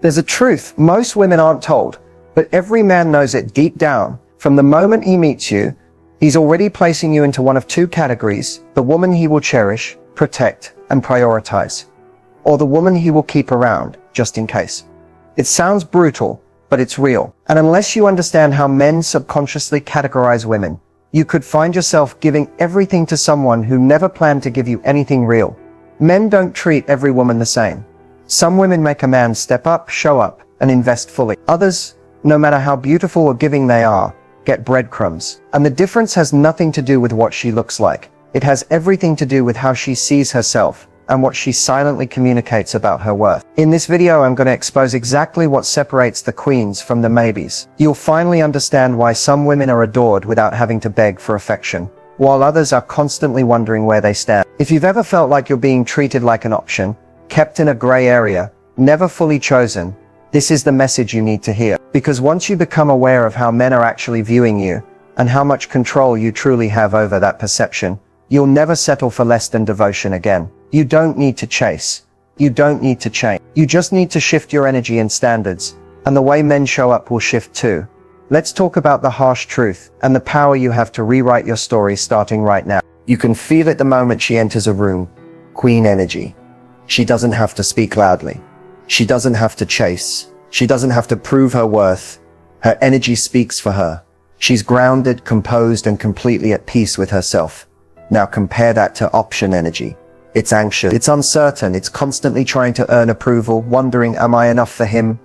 There's a truth most women aren't told, but every man knows it deep down. From the moment he meets you, he's already placing you into one of two categories: the woman he will cherish, protect, and prioritize, or the woman he will keep around, just in case. It sounds brutal, but it's real. And unless you understand how men subconsciously categorize women, you could find yourself giving everything to someone who never planned to give you anything real. Men don't treat every woman the same. Some women make a man step up, show up, and invest fully. Others, no matter how beautiful or giving they are, get breadcrumbs. And the difference has nothing to do with what she looks like. It has everything to do with how she sees herself and what she silently communicates about her worth. In this video, I'm going to expose exactly what separates the queens from the maybes. You'll finally understand why some women are adored without having to beg for affection, while others are constantly wondering where they stand. If you've ever felt like you're being treated like an option, kept in a gray area, never fully chosen, this is the message you need to hear. Because once you become aware of how men are actually viewing you, and how much control you truly have over that perception, you'll never settle for less than devotion again. You don't need to chase. You don't need to change. You just need to shift your energy and standards, and the way men show up will shift too. Let's talk about the harsh truth and the power you have to rewrite your story starting right now. You can feel it the moment she enters a room. Queen energy. She doesn't have to speak loudly. She doesn't have to chase. She doesn't have to prove her worth. Her energy speaks for her. She's grounded, composed, and completely at peace with herself. Now compare that to option energy. It's anxious, it's uncertain, it's constantly trying to earn approval, wondering, am I enough for him?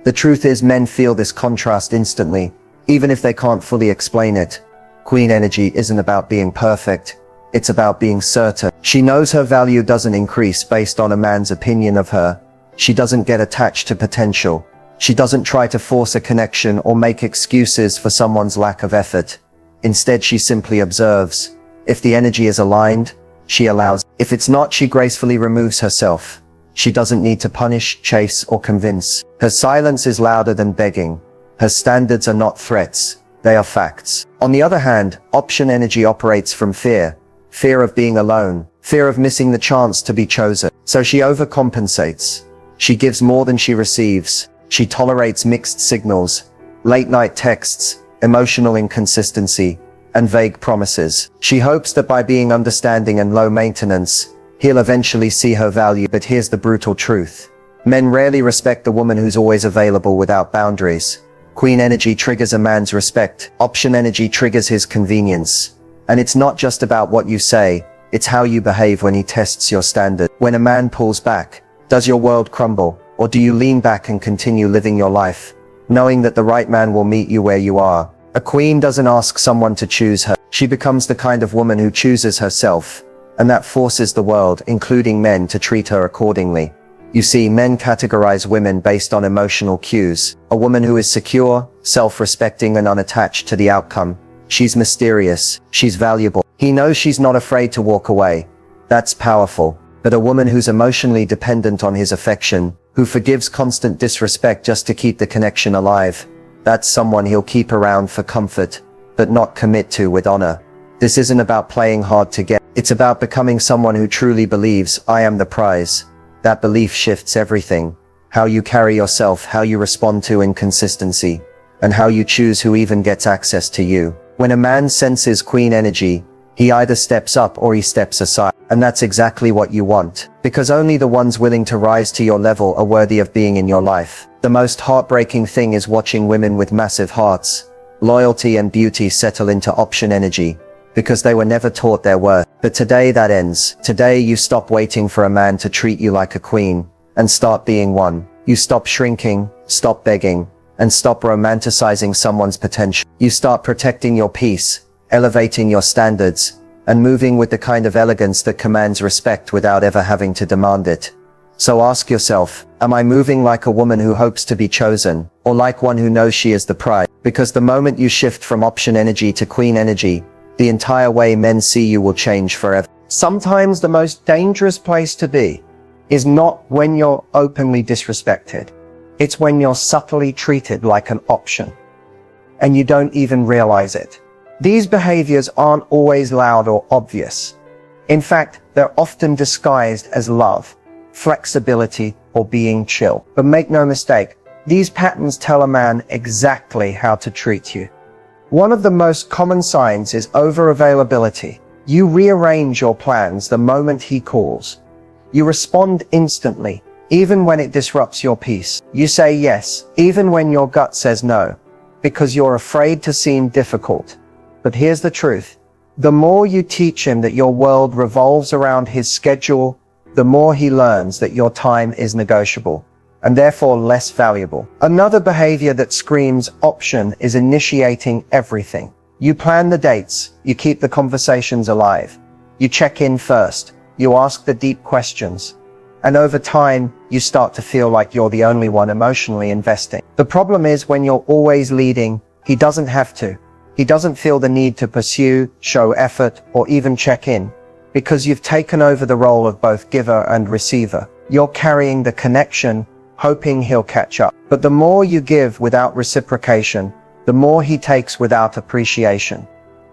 The truth is, men feel this contrast instantly, even if they can't fully explain it. Queen energy isn't about being perfect. It's about being certain. She knows her value doesn't increase based on a man's opinion of her. She doesn't get attached to potential. She doesn't try to force a connection or make excuses for someone's lack of effort. Instead, she simply observes. If the energy is aligned, she allows. If it's not, she gracefully removes herself. She doesn't need to punish, chase, or convince. Her silence is louder than begging. Her standards are not threats. They are facts. On the other hand, option energy operates from fear. Fear of being alone. Fear of missing the chance to be chosen. So she overcompensates. She gives more than she receives. She tolerates mixed signals, late-night texts, emotional inconsistency, and vague promises. She hopes that by being understanding and low maintenance, he'll eventually see her value. But here's the brutal truth. Men rarely respect the woman who's always available without boundaries. Queen energy triggers a man's respect. Option energy triggers his convenience. And it's not just about what you say, it's how you behave when he tests your standard. When a man pulls back, does your world crumble? Or do you lean back and continue living your life, knowing that the right man will meet you where you are? A queen doesn't ask someone to choose her. She becomes the kind of woman who chooses herself, and that forces the world, including men, to treat her accordingly. You see, men categorize women based on emotional cues. A woman who is secure, self-respecting, and unattached to the outcome. She's mysterious. She's valuable. He knows she's not afraid to walk away. That's powerful. But a woman who's emotionally dependent on his affection, who forgives constant disrespect just to keep the connection alive, that's someone he'll keep around for comfort, but not commit to with honor. This isn't about playing hard to get. It's about becoming someone who truly believes, I am the prize. That belief shifts everything. How you carry yourself, how you respond to inconsistency, and how you choose who even gets access to you. When a man senses queen energy, he either steps up or he steps aside. And that's exactly what you want. Because only the ones willing to rise to your level are worthy of being in your life. The most heartbreaking thing is watching women with massive hearts, loyalty and beauty settle into option energy, because they were never taught their worth. But today that ends. Today you stop waiting for a man to treat you like a queen, and start being one. You stop shrinking, stop begging, and stop romanticizing someone's potential. You start protecting your peace, elevating your standards, and moving with the kind of elegance that commands respect without ever having to demand it. So ask yourself, am I moving like a woman who hopes to be chosen, or like one who knows she is the prize? Because the moment you shift from option energy to queen energy, the entire way men see you will change forever. Sometimes the most dangerous place to be is not when you're openly disrespected. It's when you're subtly treated like an option, and you don't even realize it. These behaviors aren't always loud or obvious. In fact, they're often disguised as love, flexibility, or being chill. But make no mistake, these patterns tell a man exactly how to treat you. One of the most common signs is over-availability. You rearrange your plans the moment he calls. You respond instantly, even when it disrupts your peace. You say yes, even when your gut says no, because you're afraid to seem difficult. But here's the truth. The more you teach him that your world revolves around his schedule, the more he learns that your time is negotiable, and therefore less valuable. Another behavior that screams option is initiating everything. You plan the dates, you keep the conversations alive, you check in first, you ask the deep questions, and over time, you start to feel like you're the only one emotionally investing. The problem is when you're always leading, he doesn't have to. He doesn't feel the need to pursue, show effort, or even check in, because you've taken over the role of both giver and receiver. You're carrying the connection, hoping he'll catch up. But the more you give without reciprocation, the more he takes without appreciation.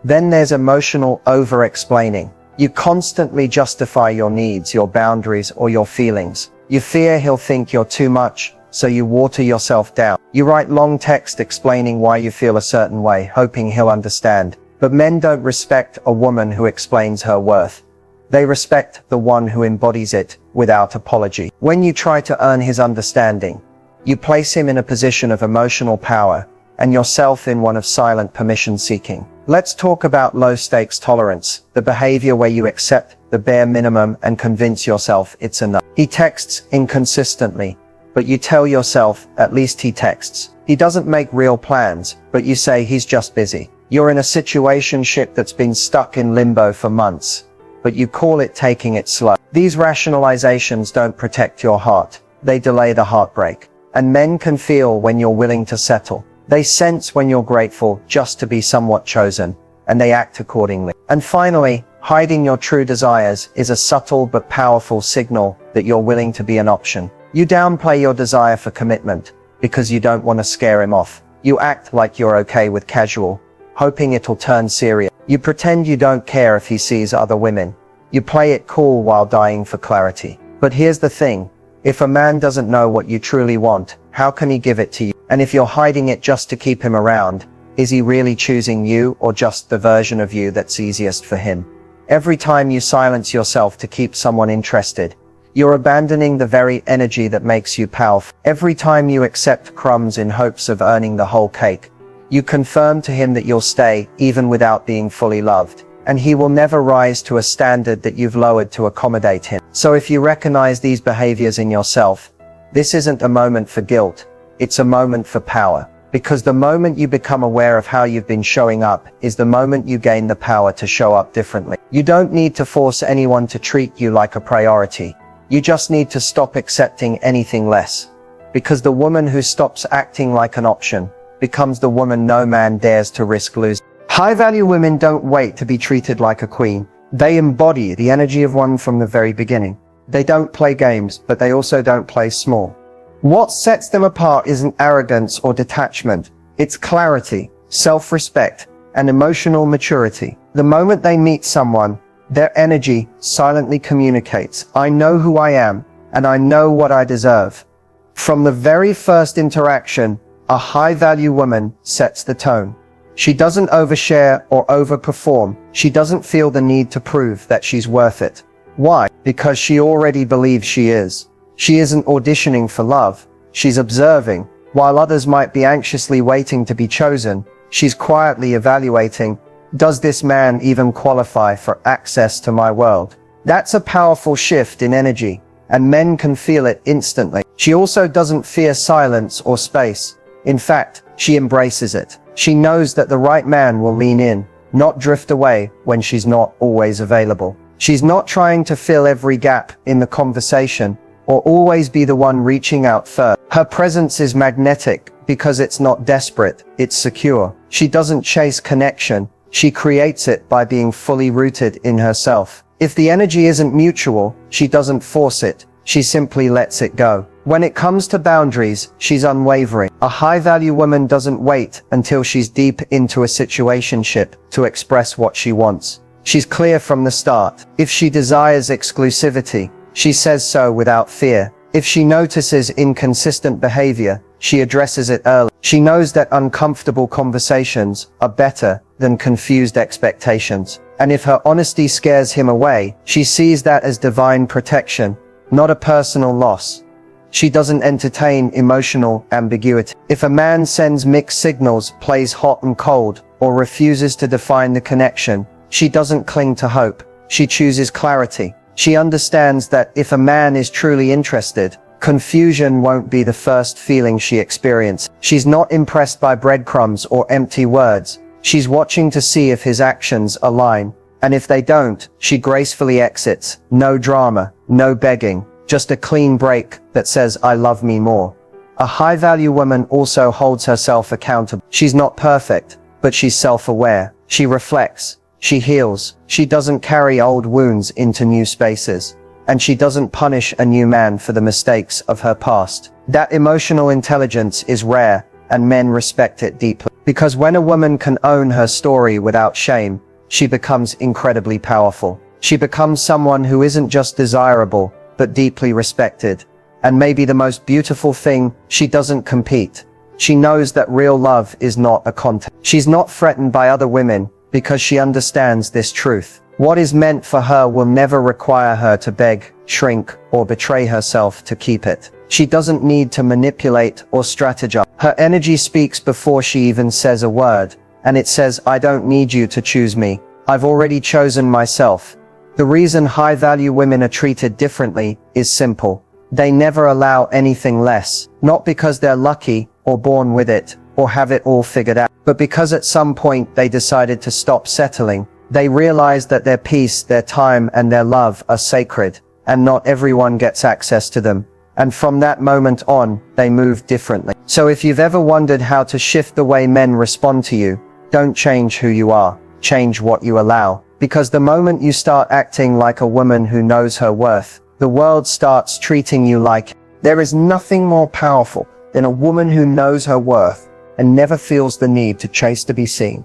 Then there's emotional over-explaining. You constantly justify your needs, your boundaries, or your feelings. You fear he'll think you're too much, so you water yourself down. You write long text explaining why you feel a certain way, hoping he'll understand. But men don't respect a woman who explains her worth. They respect the one who embodies it without apology. When you try to earn his understanding, you place him in a position of emotional power and yourself in one of silent permission seeking. Let's talk about low stakes tolerance, the behavior where you accept the bare minimum and convince yourself it's enough. He texts inconsistently, but you tell yourself at least he texts. He doesn't make real plans, but you say he's just busy. You're in a situationship that's been stuck in limbo for months, but you call it taking it slow. These rationalizations don't protect your heart. They delay the heartbreak. And men can feel when you're willing to settle. They sense when you're grateful just to be somewhat chosen, and they act accordingly. And finally, hiding your true desires is a subtle but powerful signal that you're willing to be an option. You downplay your desire for commitment because you don't want to scare him off. You act like you're okay with casual, hoping it'll turn serious. You pretend you don't care if he sees other women. You play it cool while dying for clarity. But here's the thing. If a man doesn't know what you truly want, how can he give it to you? And if you're hiding it just to keep him around, is he really choosing you or just the version of you that's easiest for him? Every time you silence yourself to keep someone interested, you're abandoning the very energy that makes you powerful. Every time you accept crumbs in hopes of earning the whole cake, you confirm to him that you'll stay even without being fully loved. And he will never rise to a standard that you've lowered to accommodate him. So if you recognize these behaviors in yourself, this isn't a moment for guilt, it's a moment for power. Because the moment you become aware of how you've been showing up is the moment you gain the power to show up differently. You don't need to force anyone to treat you like a priority. You just need to stop accepting anything less. Because the woman who stops acting like an option becomes the woman no man dares to risk losing. High-value women don't wait to be treated like a queen. They embody the energy of one from the very beginning. They don't play games, but they also don't play small. What sets them apart isn't arrogance or detachment. It's clarity, self-respect, and emotional maturity. The moment they meet someone, their energy silently communicates, I know who I am, and I know what I deserve. From the very first interaction, a high-value woman sets the tone. She doesn't overshare or overperform. She doesn't feel the need to prove that she's worth it. Why? Because she already believes she is. She isn't auditioning for love. She's observing. While others might be anxiously waiting to be chosen, she's quietly evaluating, does this man even qualify for access to my world? That's a powerful shift in energy, and men can feel it instantly. She also doesn't fear silence or space. In fact, she embraces it. She knows that the right man will lean in, not drift away when she's not always available. She's not trying to fill every gap in the conversation or always be the one reaching out first. Her presence is magnetic because it's not desperate, it's secure. She doesn't chase connection, she creates it by being fully rooted in herself. If the energy isn't mutual, she doesn't force it, she simply lets it go. When it comes to boundaries, she's unwavering. A high-value woman doesn't wait until she's deep into a situationship to express what she wants. She's clear from the start. If she desires exclusivity, she says so without fear. If she notices inconsistent behavior, she addresses it early. She knows that uncomfortable conversations are better than confused expectations. And if her honesty scares him away, she sees that as divine protection, not a personal loss. She doesn't entertain emotional ambiguity. If a man sends mixed signals, plays hot and cold, or refuses to define the connection, she doesn't cling to hope. She chooses clarity. She understands that if a man is truly interested, confusion won't be the first feeling she experiences. She's not impressed by breadcrumbs or empty words. She's watching to see if his actions align. And if they don't, she gracefully exits. No drama, no begging, just a clean break that says, "I love me more." A high-value woman also holds herself accountable. She's not perfect, but she's self-aware. She reflects. She heals. She doesn't carry old wounds into new spaces. And she doesn't punish a new man for the mistakes of her past. That emotional intelligence is rare, and men respect it deeply. Because when a woman can own her story without shame, she becomes incredibly powerful. She becomes someone who isn't just desirable, but deeply respected. And maybe the most beautiful thing, she doesn't compete. She knows that real love is not a contest. She's not threatened by other women because she understands this truth. What is meant for her will never require her to beg, shrink, or betray herself to keep it. She doesn't need to manipulate or strategize. Her energy speaks before she even says a word, and it says, "I don't need you to choose me. I've already chosen myself." The reason high-value women are treated differently is simple. They never allow anything less, not because they're lucky or born with it or have it all figured out, but because at some point they decided to stop settling. They realized that their peace, their time, and their love are sacred, and not everyone gets access to them. And from that moment on, they move differently. So if you've ever wondered how to shift the way men respond to you, don't change who you are, change what you allow. Because the moment you start acting like a woman who knows her worth, the world starts treating you like. There is nothing more powerful than a woman who knows her worth and never feels the need to chase to be seen.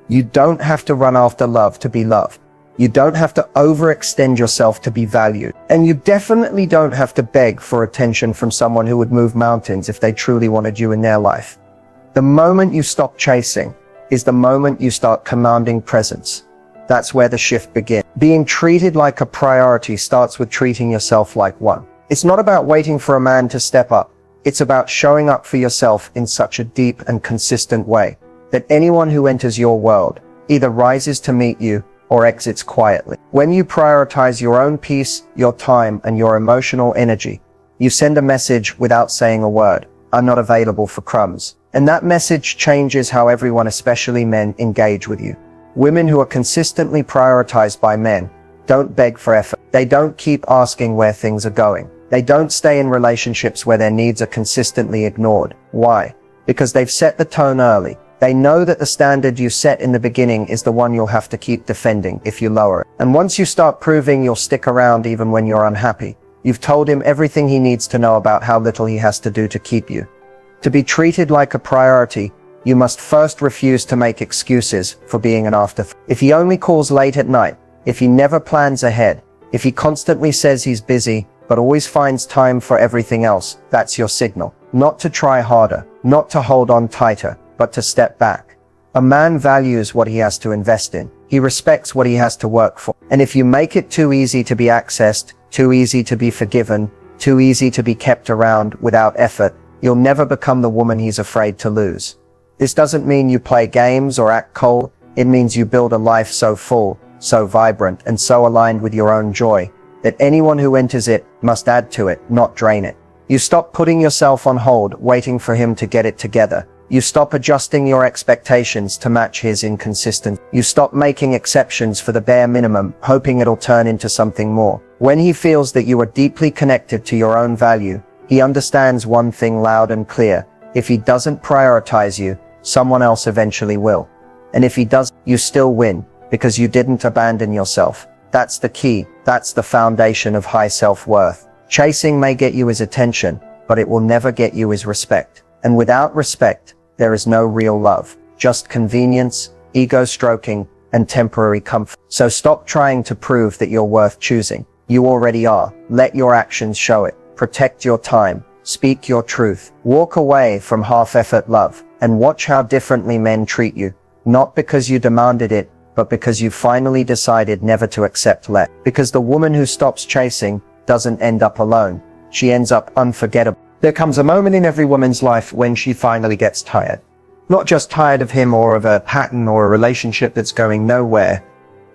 You don't have to run after love to be loved. You don't have to overextend yourself to be valued. And you definitely don't have to beg for attention from someone who would move mountains if they truly wanted you in their life. The moment you stop chasing is the moment you start commanding presence. That's where the shift begins. Being treated like a priority starts with treating yourself like one. It's not about waiting for a man to step up. It's about showing up for yourself in such a deep and consistent way that anyone who enters your world either rises to meet you or exits quietly. When you prioritize your own peace, your time, and your emotional energy, you send a message without saying a word. "I'm not available for crumbs." And that message changes how everyone, especially men, engage with you. Women who are consistently prioritized by men don't beg for effort. They don't keep asking where things are going. They don't stay in relationships where their needs are consistently ignored. Why? Because they've set the tone early. They know that the standard you set in the beginning is the one you'll have to keep defending if you lower it. And once you start proving you'll stick around even when you're unhappy, you've told him everything he needs to know about how little he has to do to keep you. To be treated like a priority, you must first refuse to make excuses for being an afterthought. If he only calls late at night, if he never plans ahead, if he constantly says he's busy, but always finds time for everything else, that's your signal. Not to try harder, not to hold on tighter, but to step back. A man values what he has to invest in. He respects what he has to work for. And if you make it too easy to be accessed, too easy to be forgiven, too easy to be kept around without effort, you'll never become the woman he's afraid to lose. This doesn't mean you play games or act cold. It means you build a life so full, so vibrant, and so aligned with your own joy that anyone who enters it must add to it, not drain it. You stop putting yourself on hold, waiting for him to get it together. You stop adjusting your expectations to match his inconsistency. You stop making exceptions for the bare minimum, hoping it'll turn into something more. When he feels that you are deeply connected to your own value, he understands one thing loud and clear. If he doesn't prioritize you, someone else eventually will. And if he does, you still win, because you didn't abandon yourself. That's the key. That's the foundation of high self-worth. Chasing may get you his attention, but it will never get you his respect. And without respect, there is no real love, just convenience, ego stroking, and temporary comfort. So stop trying to prove that you're worth choosing. You already are. Let your actions show it. Protect your time. Speak your truth. Walk away from half-effort love and watch how differently men treat you. Not because you demanded it, but because you finally decided never to accept less. Because the woman who stops chasing doesn't end up alone. She ends up unforgettable. There comes a moment in every woman's life when she finally gets tired. Not just tired of him or of a pattern or a relationship that's going nowhere,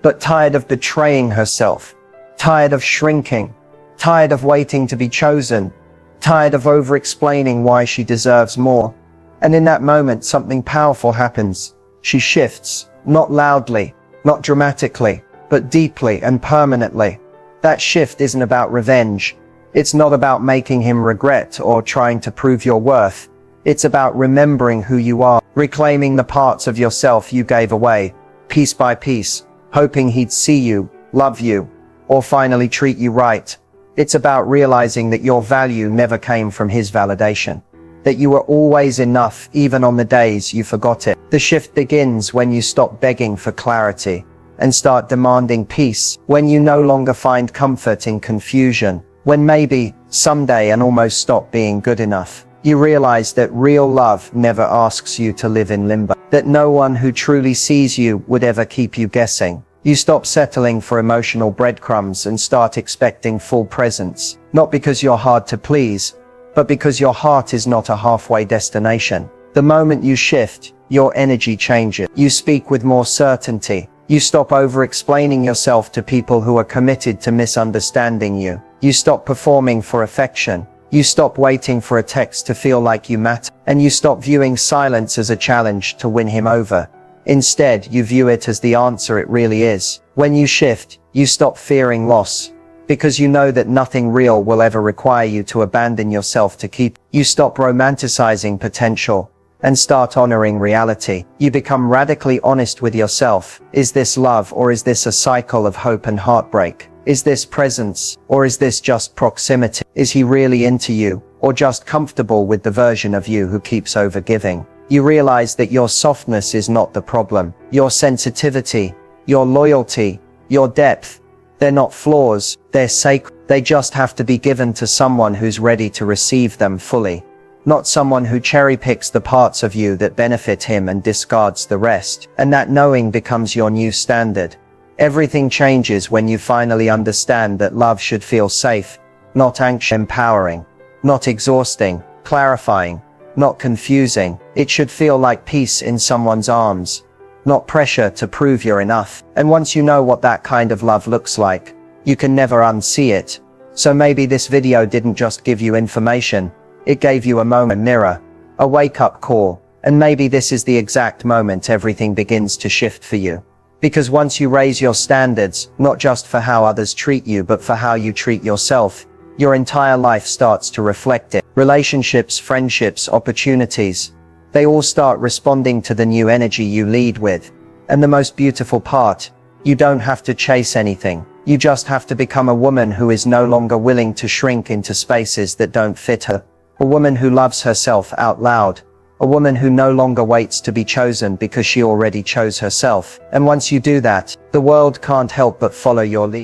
but tired of betraying herself, tired of shrinking, tired of waiting to be chosen, tired of over-explaining why she deserves more. And in that moment, something powerful happens. She shifts, not loudly, not dramatically, but deeply and permanently. That shift isn't about revenge. It's not about making him regret or trying to prove your worth. It's about remembering who you are, reclaiming the parts of yourself you gave away, piece by piece, hoping he'd see you, love you, or finally treat you right. It's about realizing that your value never came from his validation, that you were always enough even on the days you forgot it. The shift begins when you stop begging for clarity and start demanding peace, when you no longer find comfort in confusion, when maybe, someday, and almost stop being good enough. You realize that real love never asks you to live in limbo, that no one who truly sees you would ever keep you guessing. You stop settling for emotional breadcrumbs and start expecting full presence, not because you're hard to please, but because your heart is not a halfway destination. The moment you shift, your energy changes. You speak with more certainty. You stop over-explaining yourself to people who are committed to misunderstanding you. You stop performing for affection. You stop waiting for a text to feel like you matter. And you stop viewing silence as a challenge to win him over. Instead, you view it as the answer it really is. When you shift, you stop fearing loss, because you know that nothing real will ever require you to abandon yourself to keep. You stop romanticizing potential and start honoring reality. You become radically honest with yourself. Is this love, or is this a cycle of hope and heartbreak? Is this presence, or is this just proximity? Is he really into you, or just comfortable with the version of you who keeps overgiving? You realize that your softness is not the problem. Your sensitivity, your loyalty, your depth, they're not flaws, they're sacred. They just have to be given to someone who's ready to receive them fully. Not someone who cherry-picks the parts of you that benefit him and discards the rest. And that knowing becomes your new standard. Everything changes when you finally understand that love should feel safe, not anxious, empowering, not exhausting, clarifying, not confusing. It should feel like peace in someone's arms, not pressure to prove you're enough. And once you know what that kind of love looks like, you can never unsee it. So maybe this video didn't just give you information, it gave you a moment mirror, a wake-up call, and maybe this is the exact moment everything begins to shift for you. Because once you raise your standards, not just for how others treat you but for how you treat yourself, your entire life starts to reflect it. Relationships, friendships, opportunities, they all start responding to the new energy you lead with. And the most beautiful part, you don't have to chase anything. You just have to become a woman who is no longer willing to shrink into spaces that don't fit her. A woman who loves herself out loud. A woman who no longer waits to be chosen because she already chose herself. And once you do that, the world can't help but follow your lead.